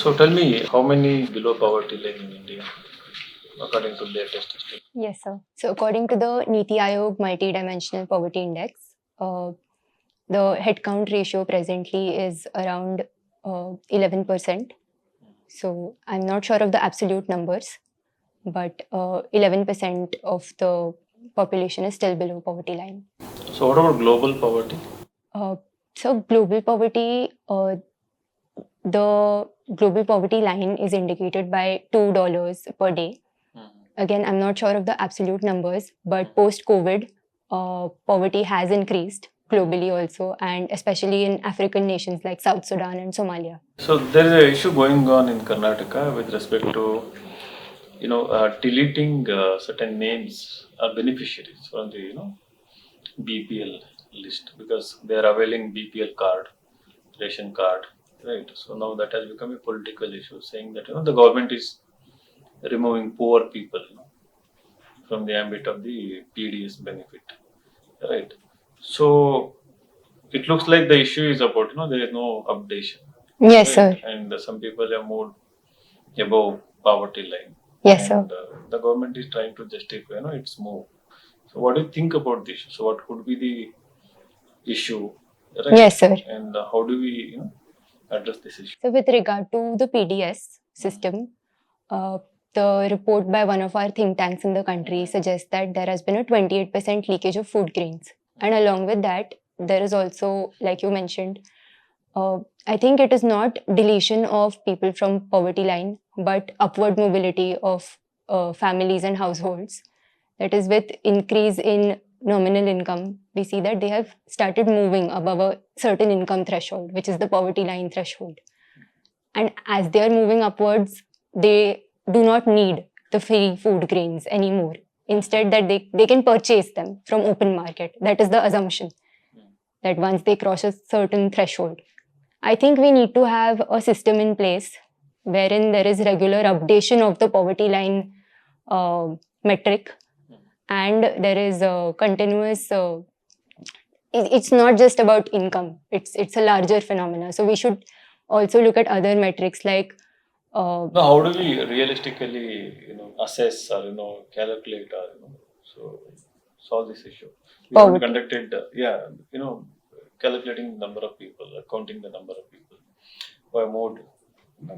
So tell me, how many below poverty line in India, according to latest estimate? Yes, sir. So according to the Niti Aayog Multidimensional Poverty Index, the headcount ratio presently is around 11%. So I'm not sure of the absolute numbers, but 11% of the population is still below poverty line. So what about global poverty? Uh, so global poverty, the global poverty line is indicated by $2 per day. Again, I'm not sure of the absolute numbers, but post-COVID, poverty has increased globally also, and especially in African nations like South Sudan and Somalia. So there is an issue going on in Karnataka with respect to, deleting certain names or beneficiaries from the, BPL list because they are availing BPL card, ration card, right? So now that has become a political issue, saying that the government is removing poor people, from the ambit of the PDS benefit, right? So it looks like the issue is about there is no updation, Yes, right? sir. And some people have moved above poverty line, Yes, sir. and the government is trying to justify its move. So what do you think about this? So what could be the issue, right? Yes, sir. And how do we address this issue? So, with regard to the PDS system, the report by one of our think tanks in the country suggests that there has been a 28% leakage of food grains. And along with that, there is also, like you mentioned, I think it is not deletion of people from poverty line, but upward mobility of families and households. That is, with increase in nominal income, we see that they have started moving above a certain income threshold, which is the poverty line threshold. And as they are moving upwards, they do not need the free food grains anymore. Instead, that they can purchase them from open market. That is the assumption, that once they cross a certain threshold. I think we need to have a system in place wherein there is regular updation of the poverty line metric, and there is a continuous. It's not just about income; it's a larger phenomena. So we should also look at other metrics like. Now, how do we realistically, assess or calculate or so solve this issue? We haven't Poverty. conducted, calculating the number of people, counting the number of people who have moved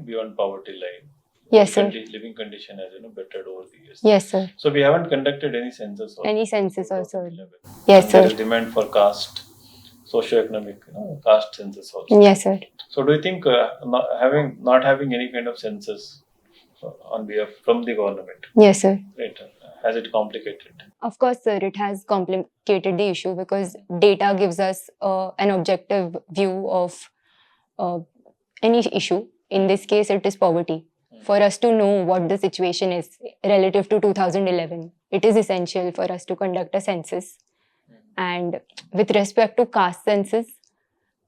beyond poverty line. Yes, sir. Living condition has bettered over the years. Yes, sir. So we haven't conducted any census. Any census also. 2011. Yes, And there sir. is demand for caste, socio-economic, caste census also. Yes, sir. So do you think not having any kind of census on behalf from the government, Yes, sir. right, has it complicated? Of course, sir, it has complicated the issue because data gives us an objective view of any issue. In this case, it is poverty. For us to know what the situation is relative to 2011, it is essential for us to conduct a census. And with respect to caste census,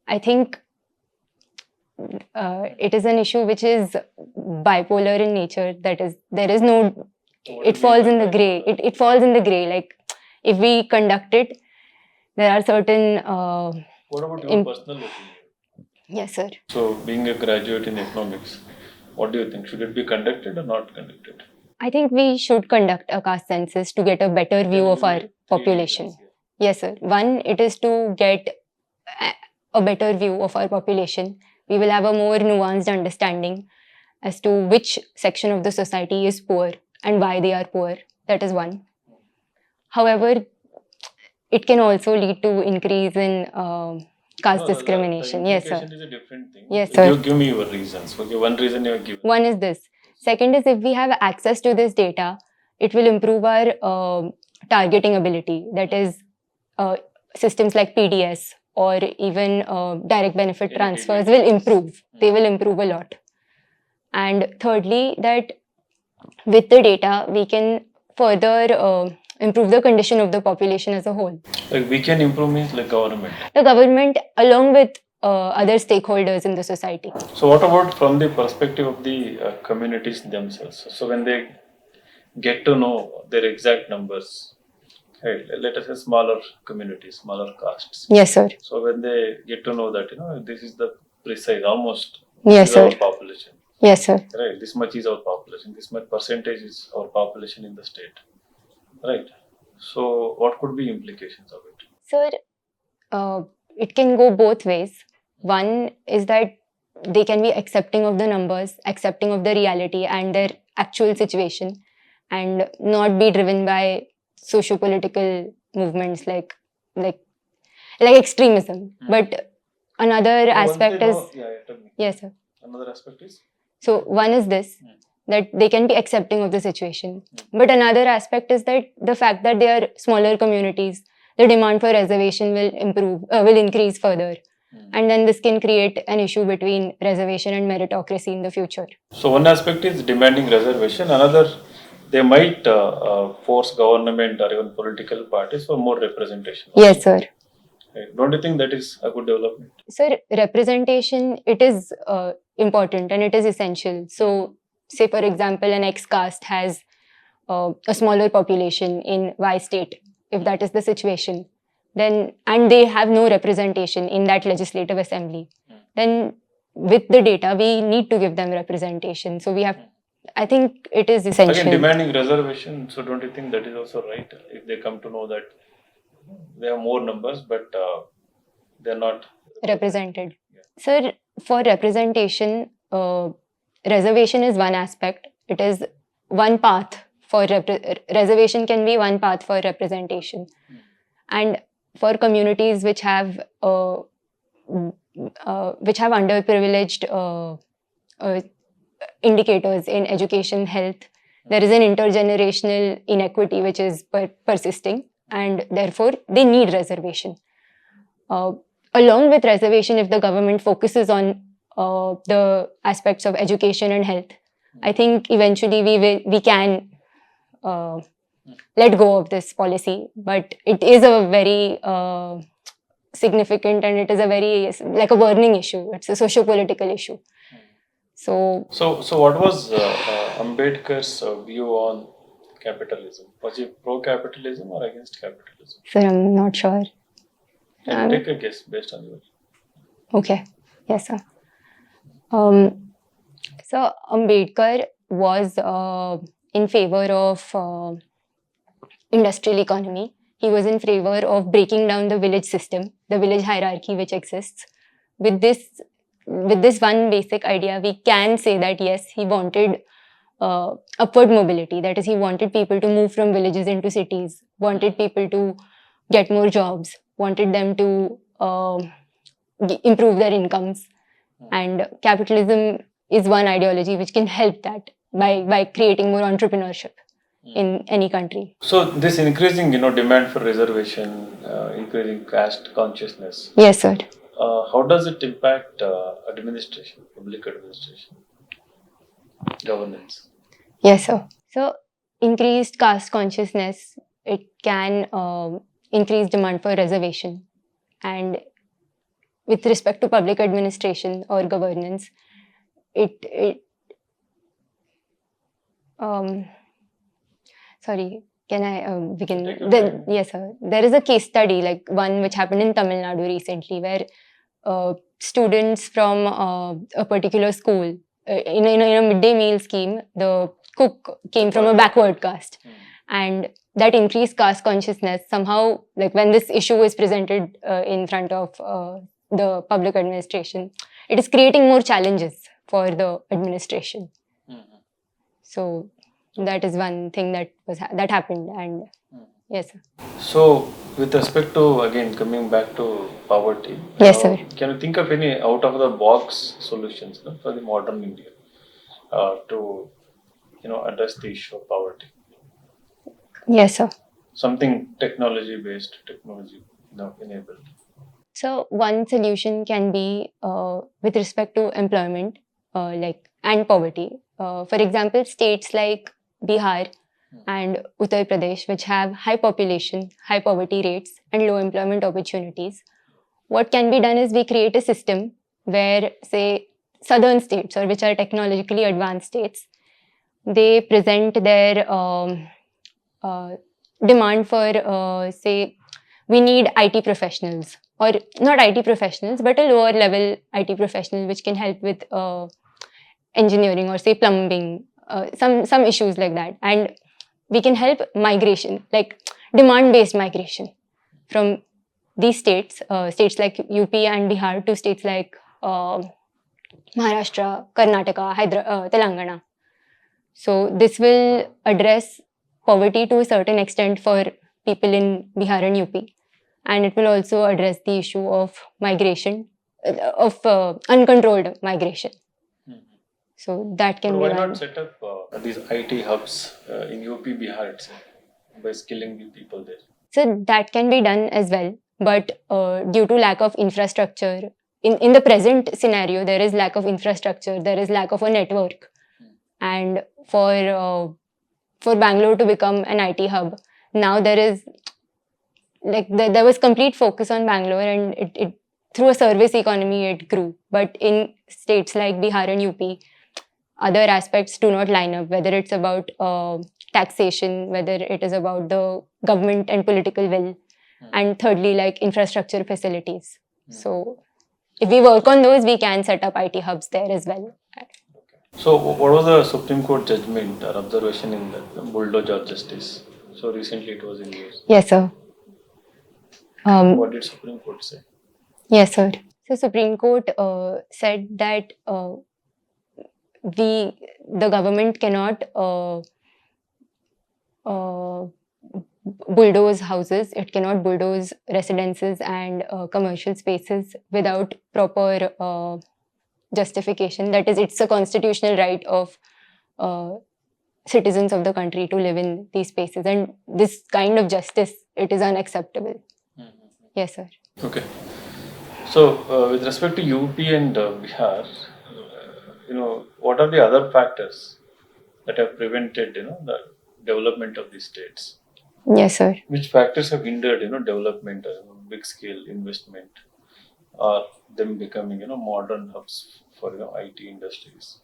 I think it is an issue which is bipolar in nature. That is, there is no. It falls in the gray. It falls in the gray. Like if we conduct it, there are certain. What about your personal opinion? Yes, sir. So, being a graduate in economics, what do you think? Should it be conducted or not conducted? I think we should conduct a caste census to get a better view of our population. Yes, sir. One, it is to get a better view of our population. We will have a more nuanced understanding as to which section of the society is poor and why they are poor. That is one. However, it can also lead to increase in caste discrimination. Yes, sir. Is a different thing. Yes, sir. Give me your reasons. Okay, one reason you give. One is this. Second is if we have access to this data, it will improve our targeting ability. That is, systems like PDS or even direct benefit transfers will improve. They will improve a lot. And thirdly, that with the data, we can further improve the condition of the population as a whole. Like we can improve means like government. The government, along with other stakeholders in the society. So, what about from the perspective of the communities themselves? So, when they get to know their exact numbers, right, let us say smaller communities, smaller castes. Yes, sir. So, when they get to know that this is the precise, almost yes, this is our sir. population. Yes, sir. Right, this much is our population, this much percentage is our population in the state, right? So what could be implications of it? Sir, it can go both ways. One is that they can be accepting of the numbers, accepting of the reality and their actual situation, and not be driven by socio-political movements like extremism. Hmm. But another So once aspect they is know, yeah, tell me. yes, sir. Another aspect is So one is this, Hmm. that they can be accepting of the situation. Hmm. But another aspect is that the fact that they are smaller communities, the demand for reservation will increase further. Hmm. And then this can create an issue between reservation and meritocracy in the future. So one aspect is demanding reservation. Another, they might force government or even political parties for more representation. Yes, sir. Right. Don't you think that is a good development? Sir, representation, it is important and it is essential. So, say for example, an X caste has a smaller population in Y state, if that is the situation, then and they have no representation in that legislative assembly, then with the data we need to give them representation. So we have, I think it is essential. Again, demanding reservation. So don't you think that is also right? If they come to know that they have more numbers, but they're not represented. Yeah. Sir, for representation, reservation is one aspect. It is one path for reservation can be one path for representation. And for communities which have underprivileged indicators in education, health, there is an intergenerational inequity which is persisting, and therefore they need reservation. Along with reservation, if the government focuses on the aspects of education and health, I think eventually we can let go of this policy. But it is a very significant, and it is a very like a burning issue. It's a socio-political issue. So what was Ambedkar's view on capitalism? Was he pro-capitalism or against capitalism? sir, I'm not sure. Can you take a guess based on your? Okay. Yes, sir. So Ambedkar was in favor of industrial economy. He was in favor of breaking down the village system, the village hierarchy which exists. With this one basic idea, we can say that yes, he wanted upward mobility. That is, he wanted people to move from villages into cities, wanted people to get more jobs, wanted them to improve their incomes. And capitalism is one ideology which can help that by creating more entrepreneurship in any country. So this increasing, demand for reservation, increasing caste consciousness. Yes, sir. How does it impact administration, public administration, governance? Yes, sir. So increased caste consciousness, it can increase demand for reservation. And with respect to public administration or governance, sorry, can I begin? Take your time. Yes, sir. There is a case study, like one which happened in Tamil Nadu recently, where students from a particular school, in a midday meal scheme, the cook came from a backward caste. And that increased caste consciousness somehow, like when this issue is presented in front of the public administration, it is creating more challenges for the administration. So that is one thing that happened. And yes, sir. So with respect to, again, coming back to poverty. Yes, sir. Can you think of any out of the box solutions for the modern India to address the issue of poverty? Yes, sir. Something technology enabled. So one solution can be with respect to employment, and poverty. For example, states like Bihar and Uttar Pradesh, which have high population, high poverty rates, and low employment opportunities. What can be done is we create a system where, say, southern states, or which are technologically advanced states, they present their demand for, say, we need IT professionals, or not IT professionals, but a lower level IT professional which can help with engineering or say plumbing, some issues like that. And we can help migration, like demand-based migration from these states, states like UP and Bihar to states like Maharashtra, Karnataka, Telangana. So this will address poverty to a certain extent for people in Bihar and UP, and it will also address the issue of migration, of uncontrolled migration. Mhm. So that But can be why one. not set up these IT hubs in UP, Bihar itself by skilling the people there? So that can be done as well, but due to lack of infrastructure, in the present scenario, there is lack of infrastructure, there is lack of a network, and for Bangalore to become an IT hub, now there is like there was complete focus on Bangalore, and it through a service economy it grew. But in states like Bihar and UP, other aspects do not line up, whether it's about taxation, whether it is about the government and political will, and thirdly, like infrastructure facilities. So, if we work on those, we can set up IT hubs there as well. So, what was the Supreme Court judgment or observation in the bulldozer justice? So recently it was in news. Yes, sir. What did Supreme Court say? Yes, sir. So, Supreme Court said that the government cannot bulldoze houses, it cannot bulldoze residences and commercial spaces without proper justification. That is, it's a constitutional right of citizens of the country to live in these spaces, and this kind of justice, it is unacceptable. Yes, sir. Okay. So, with respect to UP and Bihar, what are the other factors that have prevented, the development of these states? Yes, sir. Which factors have hindered, development, big scale investment, or them becoming, modern hubs for, IT industries?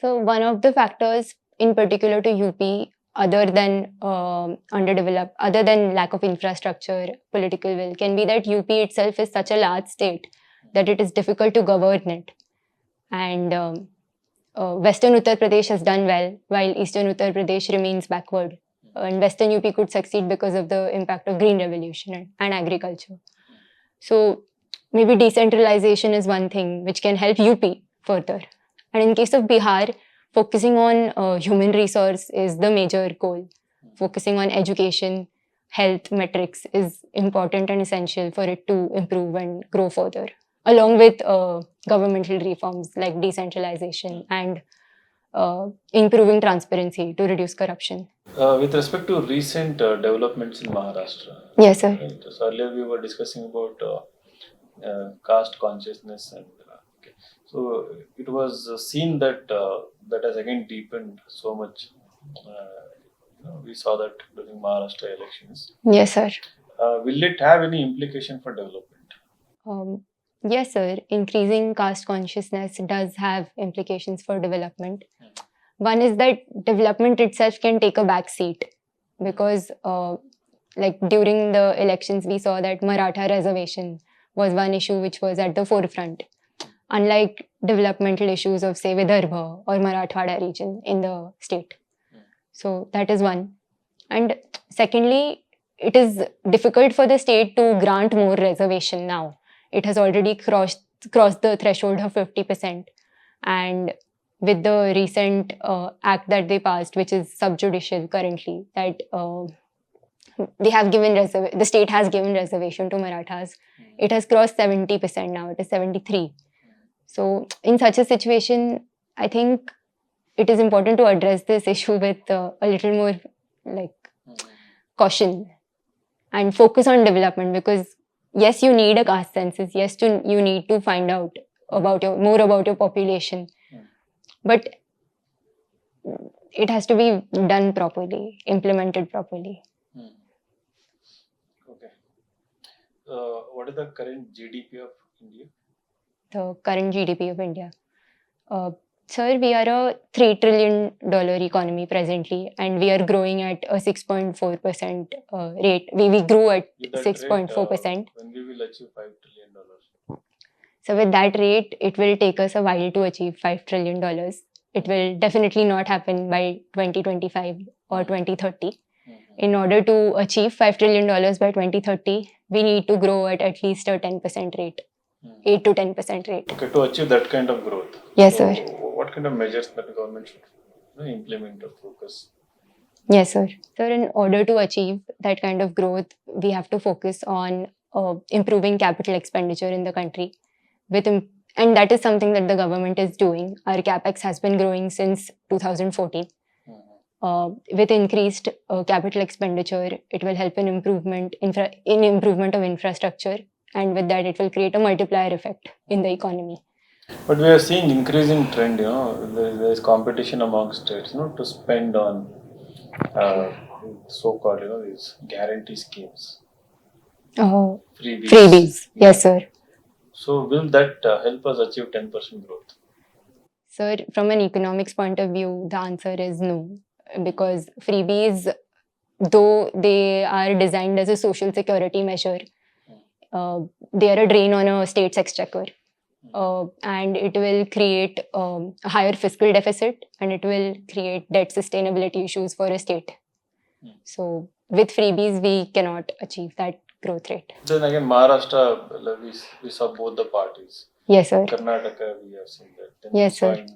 So one of the factors in particular to UP, other than underdeveloped, other than lack of infrastructure, political will, can be that UP itself is such a large state that it is difficult to govern it. And Western Uttar Pradesh has done well, while Eastern Uttar Pradesh remains backward. And Western UP could succeed because of the impact of Green Revolution and agriculture. So maybe decentralization is one thing which can help UP further. And in case of Bihar, focusing on human resource is the major goal. Focusing on education, health metrics is important and essential for it to improve and grow further, along with governmental reforms like decentralization and improving transparency to reduce corruption. With respect to recent developments in Maharashtra, Yes, sir. right? So earlier we were discussing about caste consciousness, and okay. So it was seen that that has again deepened so much. We saw that during Maharashtra elections. Yes, sir. Will it have any implication for development? Yes, sir. Increasing caste consciousness does have implications for development. One is that development itself can take a back seat because, like during the elections, we saw that Maratha reservation was one issue which was at the forefront, unlike developmental issues of, say, Vidarbha or Marathwada region in the state. So that is one. And secondly, it is difficult for the state to grant more reservation now. It has already crossed the threshold of 50%. And with the recent act that they passed, which is subjudicial currently, that they have given the state has given reservation to Marathas. It has crossed 70% now. It is 73. So in such a situation, I think it is important to address this issue with a little more like caution and focus on development, because yes, you need a caste census. Yes, you need to find out more about your population, but it has to be done properly, implemented properly. Okay. What is the current GDP of India? The current GDP of India. Sir, we are a $3 trillion economy presently, and we are growing at a 6.4% rate. We grew at 6.4%. When we will achieve $5 trillion? So with that rate, it will take us a while to achieve $5 trillion. it will definitely not happen by 2025 or 2030. Mhm. In order to achieve $5 trillion by 2030, we need to grow at least a 10% rate, 8 to 10% rate. Okay, to achieve that kind of growth. Yes, so sir. What kind of measures that the government should implement or focus? Yes, sir. So, in order to achieve that kind of growth, we have to focus on improving capital expenditure in the country. And that is something that the government is doing. Our capex has been growing since 2014. With increased capital expenditure, it will help in improvement of infrastructure, and with that, it will create a multiplier effect in the economy. But we are seeing increasing trend. There is competition among states, to spend on so-called, these guarantee schemes, Uh, freebies. Freebies, yes, sir. So will that help us achieve 10% growth? Sir, from an economics point of view, the answer is no, because freebies, though they are designed as a social security measure, they are a drain on a state's exchequer. And it will create a higher fiscal deficit, and it will create debt sustainability issues for a state. So with freebies, we cannot achieve that growth rate. Then again, Maharashtra, we saw both the parties. Yes, sir. Karnataka, we have seen that. Then Yes, we saw sir. in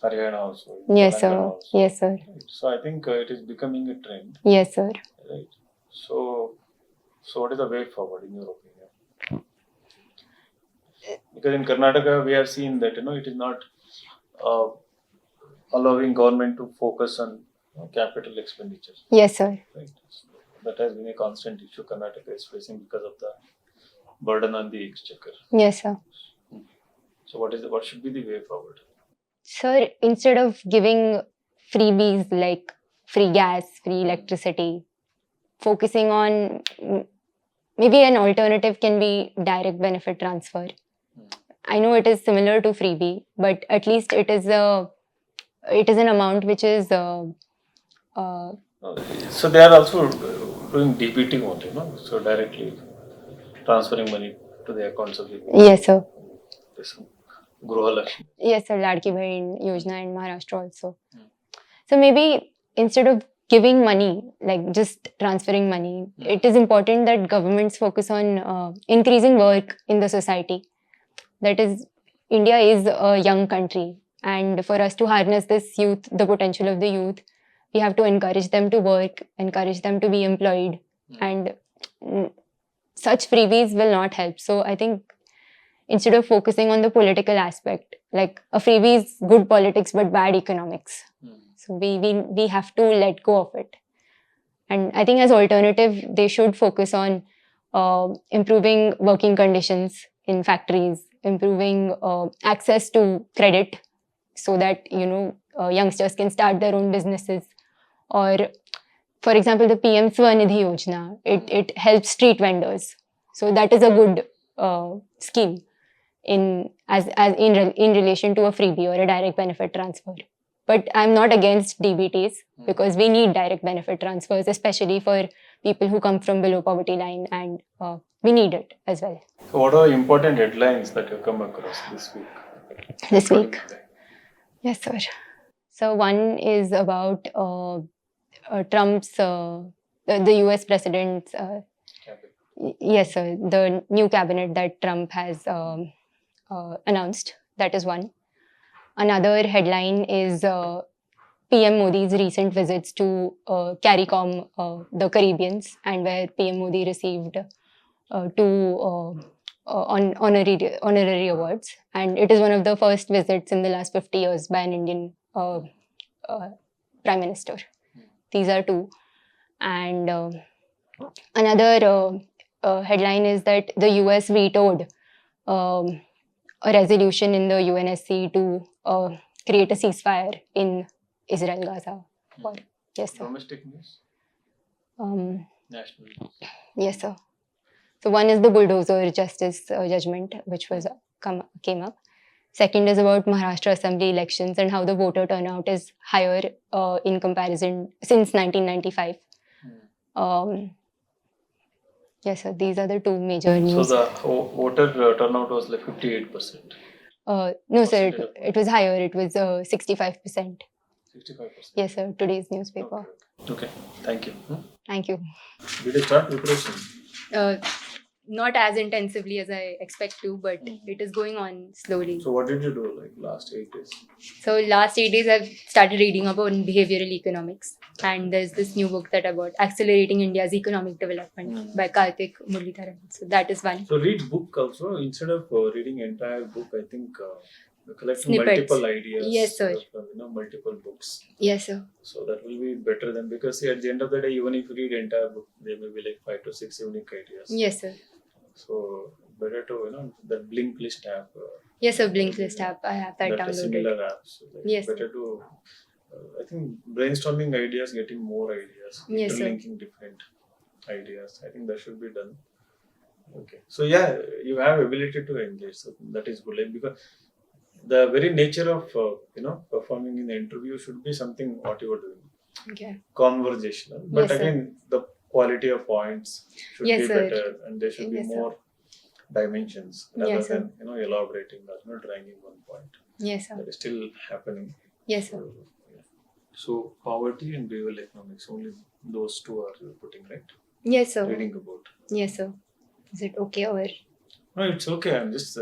Haryana also. In Yes, Telangana sir. also. Yes, sir. So I think it is becoming a trend, Yes, sir. right? So what is the way forward in your opinion? Because in Karnataka, we have seen that it is not allowing government to focus on capital expenditure. Yes, sir. Right. So that has been a constant issue Karnataka is facing because of the burden on the exchequer. Yes, sir. So what should be the way forward? Sir, instead of giving freebies like free gas, free electricity, focusing on maybe an alternative can be direct benefit transfer. I know it is similar to freebie, but at least it is an amount which is So they are also doing DBT only, so directly transferring money to the accounts of the yes, sir. this Gruha Lakshmi. Yes, sir. Ladki Bahin Yojana in Maharashtra also. So maybe instead of giving money, like just transferring money, it is important that governments focus on increasing work in the society. That is, India is a young country, and for us to harness this youth, the potential of the youth, we have to encourage them to work, encourage them to be employed, and such freebies will not help. So I think instead of focusing on the political aspect, like a freebie is good politics but bad economics. So we have to let go of it. And I think as alternative, they should focus on improving working conditions in factories, improving access to credit so that, youngsters can start their own businesses. Or, for example, the PM Swanidhi Yojana, it helps street vendors. So that is a good scheme in relation to a freebie or a direct benefit transfer. But I'm not against DBTs because we need direct benefit transfers, especially for people who come from below poverty line, and we need it as well. So what are the important headlines that you come across this week? This week? Yes, sir. So one is about Trump's, the US president's, yes, sir, the new cabinet that Trump has announced. That is one. Another headline is PM Modi's recent visits to CARICOM, the Caribbeans, and where PM Modi received two honorary awards. And it is one of the first visits in the last 50 years by an Indian Prime Minister. These are two. And another headline is that the US vetoed a resolution in the UNSC to create a ceasefire in Israel, Gaza. Yes, sir. Domestic news? National news? Yes, sir. So one is the bulldozer justice judgment, which was came up. Second is about Maharashtra Assembly elections and how the voter turnout is higher in comparison since 1995. Yes, sir. These are the two major news. So the voter turnout was like 58%. No, sir, Percentage of it was higher. It was 65%. 65%. Yes, sir, today's newspaper. Okay. Thank you. Thank you. Did you start preparation? Not as intensively as I expect to, but Mhm. it is going on slowly. So what did you do like last 8 days? So last 8 days I've started reading about behavioral economics, and there's this new book that about accelerating India's economic development Mm. by Karthik Muralidharan. So that is one. So read book also instead of reading entire book. I think collect Snippets. multiple ideas. Yes, sir. From, multiple books. Yes, sir. So that will be better than, because see, at the end of the day, even if you read entire book, there may be like 5 to 6 unique ideas. Yes, sir. So better to that Blink List app. Yes, sir. Blinkist app. I have that downloaded. Similar apps. Yes, sir. Better to. I think brainstorming ideas, getting more ideas, Yes, sir. interlinking different ideas. I think that should be done. Okay. So yeah, you have ability to engage. So that is good. Like, because the very nature of performing in the interview should be something what you are doing. Okay. Conversational. But Yes, sir. again, the quality of points should Yes, be sir. better, and there should be Yes, sir. more dimensions rather Yes, sir. than elaborating or dragging one point. Yes, sir. That is still happening. Yes, sir. So poverty and behavioral economics, only those two are you putting, right? Yes, sir. Reading about. Yes, sir. Is it okay or? No, it's okay. I'm just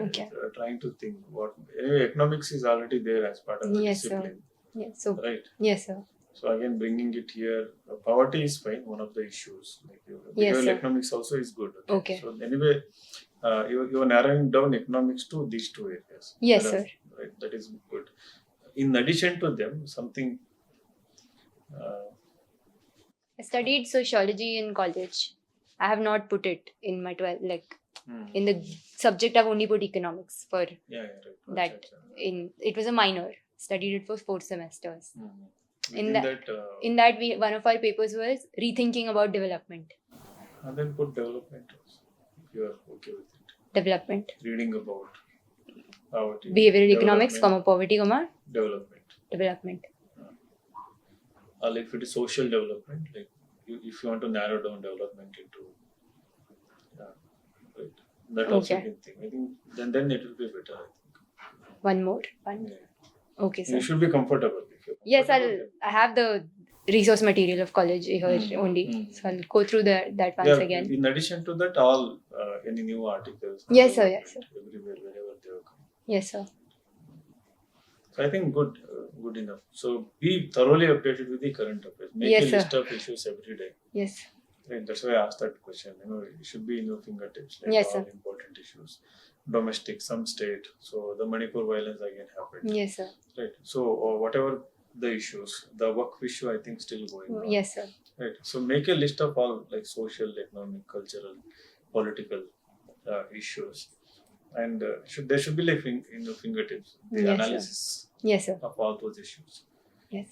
Okay. trying to think what. Anyway, economics is already there as part of the Yes, sir. discipline, Yes, so. right? Yes, sir. So again, bringing it here, poverty is fine. One of the issues. Like Yes, behavioral sir. economics also is good. Okay. So anyway, you are narrowing down economics to these two areas. Yes, That are- sir. Right. That is good. In addition to them, something. I studied sociology in college. I have not put it in my 12, in the subject I've only put economics for Yeah, right. that. It was a minor. Studied it for 4 semesters. In that, In that, one of our papers was rethinking about development. and then put development also, if you are okay with it. Development. Reading about poverty. Behavioral economics, development, poverty, development. development. Or like if it is social development, like if you want to narrow down development into, right. That also Okay. can think. I think then it will be better. I think. One more. One. Yeah. Okay, sir. You should be comfortable. If you're Yes, comfortable, I have the resource material of college here only. So I'll go through that once yeah, again. in addition to that, all any new articles. Yes, sir. Yes, sir. Everywhere, wherever they have come. Yes, sir. So I think good enough. So be thoroughly updated with the current affairs. Make Yes, a sir. list of issues every day. Yes. Right. That's why I asked that question. It should be in your fingertips. Like Yes, all sir. important issues, domestic, some state. So the Manipur violence again happened. Yes, sir. Right. So whatever the issues, the work issue I think still going on. Yes, sir. Right. So make a list of all like social, economic, cultural, political issues, and there should be like in your fingertips the Yes, sir. analysis Yes, sir. of all those issues. Yes.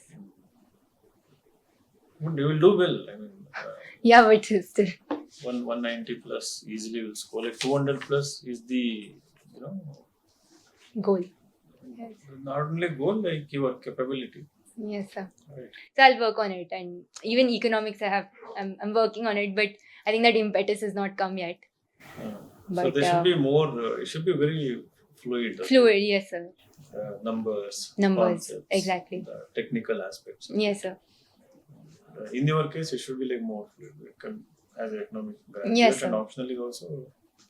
But you will do well. I mean, Yeah, but still. 190 plus easily will score. Like 200 plus is the Goal. Yes. not only goal, like your capability. Yes, sir. Right. So I'll work on it. And even economics, I'm working on it, but I think that impetus has not come yet. So But, there should be more. It should be very fluid. Fluid, yes, sir. Numbers. Numbers, concepts, exactly. The technical aspects. Yes, sir. In your case, it should be like more fluid. As an economic graduate, Yes, sir. and optionally also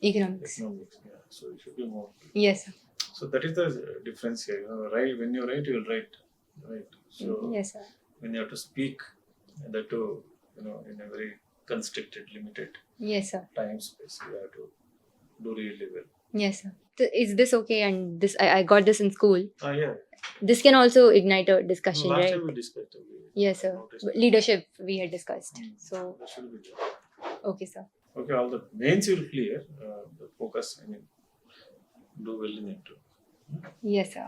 Economics. economics. Yeah. So it should be more fluid. Yes, sir. So that is the difference here. Right? When you write, you will write. Right. So Yes, sir. when you have to speak, that too, in a very constricted, limited Yes, sir. time space, you have to do really well. Yes, sir. So is this okay? And this I got this in school. Yeah. This can also ignite a discussion, Last right? time we discussed. Yes, sir. Noticed. Leadership we had discussed. So, That should be there. okay, sir. Okay, all the mains you will clear. The focus, do well in it. Yes, sir.